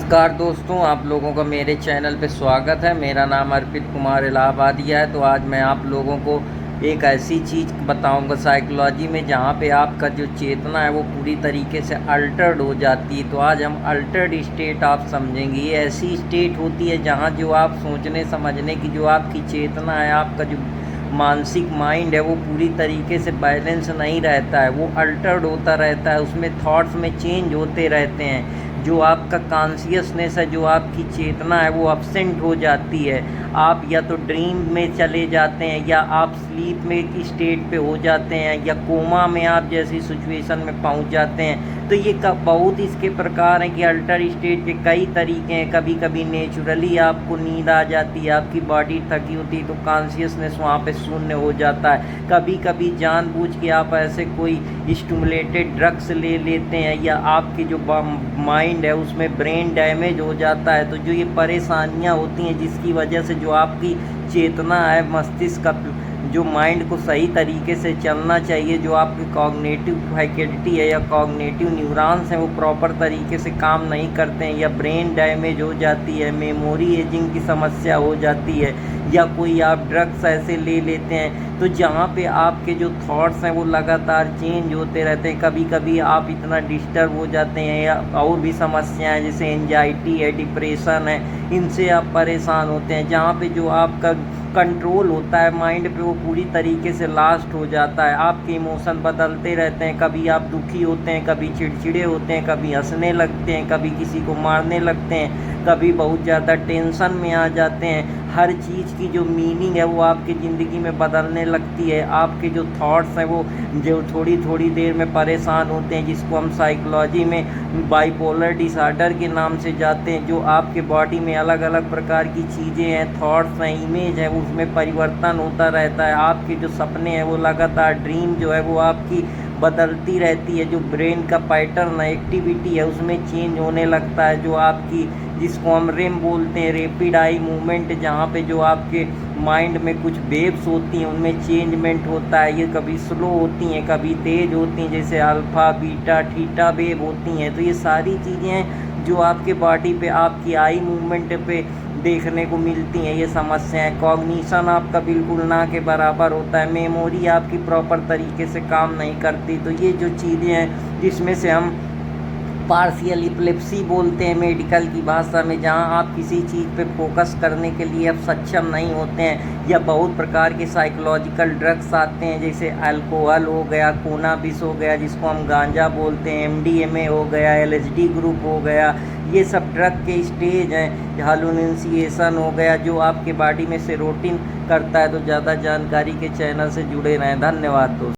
नमस्कार दोस्तों, आप लोगों का मेरे चैनल पे स्वागत है। मेरा नाम अर्पित कुमार इलाहाबादिया है। तो आज मैं आप लोगों को एक ऐसी चीज़ बताऊंगा साइकोलॉजी में जहाँ पे आपका जो चेतना है वो पूरी तरीके से अल्टर्ड हो जाती है। तो आज हम अल्टर्ड स्टेट आप समझेंगे। ये ऐसी स्टेट होती है जहाँ जो आप सोचने समझने की जो आपकी चेतना है, आपका जो मानसिक माइंड है वो पूरी तरीके से बैलेंस नहीं रहता है, वो अल्टर्ड होता रहता है। उसमें थॉट्स में चेंज होते रहते हैं। जो आपका कॉन्शियसनेस है, जो आपकी चेतना है वो अब्सेंट हो जाती है। आप या तो ड्रीम में चले जाते हैं या आप स्लीप में की स्टेट पे हो जाते हैं या कोमा में आप जैसी सिचुएशन में पहुंच जाते हैं। तो ये बहुत इसके प्रकार हैं कि अल्टर स्टेट के कई तरीके हैं। कभी कभी नेचुरली आपको नींद आ जाती है, आपकी बॉडी थकी होती है तो कॉन्शियसनेस वहाँ पे शून्य हो जाता है। कभी कभी जानबूझ के आप ऐसे कोई स्टिमुलेटेड ड्रग्स ले लेते हैं या आपकी जो माइंड है उसमें ब्रेन डैमेज हो जाता है। तो जो ये परेशानियाँ होती हैं जिसकी वजह से जो आपकी चेतना है, मस्तिष्क का जो माइंड को सही तरीके से चलना चाहिए, जो आपकी कॉग्निटिव फैकल्टी है या कॉग्निटिव न्यूरॉन्स हैं वो प्रॉपर तरीके से काम नहीं करते हैं या ब्रेन डैमेज हो जाती है, मेमोरी एजिंग की समस्या हो जाती है या कोई आप ड्रग्स ऐसे ले लेते हैं तो जहाँ पे आपके जो थॉट्स हैं वो लगातार चेंज होते रहते हैं। कभी कभी आप इतना डिस्टर्ब हो जाते हैं या और भी समस्याएं जैसे एंजाइटी है, डिप्रेशन है, इनसे आप परेशान होते हैं। जहाँ पे जो आपका कंट्रोल होता है माइंड पे वो पूरी तरीके से लास्ट हो जाता है। आपके इमोशन बदलते रहते हैं, कभी आप दुखी होते हैं, कभी चिड़चिड़े होते हैं, कभी हंसने लगते हैं, कभी किसी को मारने लगते हैं, कभी बहुत ज़्यादा टेंशन में आ जाते हैं। हर चीज़ की जो मीनिंग है वो आपकी ज़िंदगी में बदलने लगती है। आपके जो थॉट्स हैं वो जो थोड़ी थोड़ी देर में परेशान होते हैं, जिसको हम साइकोलॉजी में बाइपोलर डिसऑर्डर के नाम से जाते हैं। जो आपके बॉडी में अलग अलग प्रकार की चीज़ें हैं, थॉट्स हैं, इमेज है, उसमें परिवर्तन होता रहता है। आपके जो सपने हैं वो लगातार ड्रीम जो है वो आपकी बदलती रहती है। जो ब्रेन का पैटर्न एक्टिविटी है उसमें चेंज होने लगता है। जो आपकी जिसको हम रेम बोलते हैं, रैपिड आई मूवमेंट, जहाँ पे जो आपके माइंड में कुछ वेव्स होती हैं उनमें चेंजमेंट होता है। ये कभी स्लो होती हैं, कभी तेज़ होती हैं, जैसे अल्फ़ा बीटा थीटा वेव होती हैं। तो ये सारी चीज़ें हैं जो आपके बॉडी पे आपकी आई मूवमेंट पे देखने को मिलती हैं। ये समस्याएं, कॉग्निशन आपका बिल्कुल ना के बराबर होता है, मेमोरी आपकी प्रॉपर तरीके से काम नहीं करती। तो ये जो चीज़ें हैं जिसमें से हम पार्शियल इपिलेप्सी बोलते हैं मेडिकल की भाषा में, जहां आप किसी चीज़ पे फोकस करने के लिए अब सक्षम नहीं होते हैं या बहुत प्रकार के साइकोलॉजिकल ड्रग्स आते हैं जैसे अल्कोहल हो गया, कोनाबिस हो गया जिसको हम गांजा बोलते हैं, एमडीएमए हो गया, एलएसडी ग्रुप हो गया। ये सब ड्रग के स्टेज हैं। हालूसिनेशन हो गया जो आपके बॉडी में सेरोटिन करता है। तो ज़्यादा जानकारी के चैनल से जुड़े रहें। धन्यवाद दोस्तों।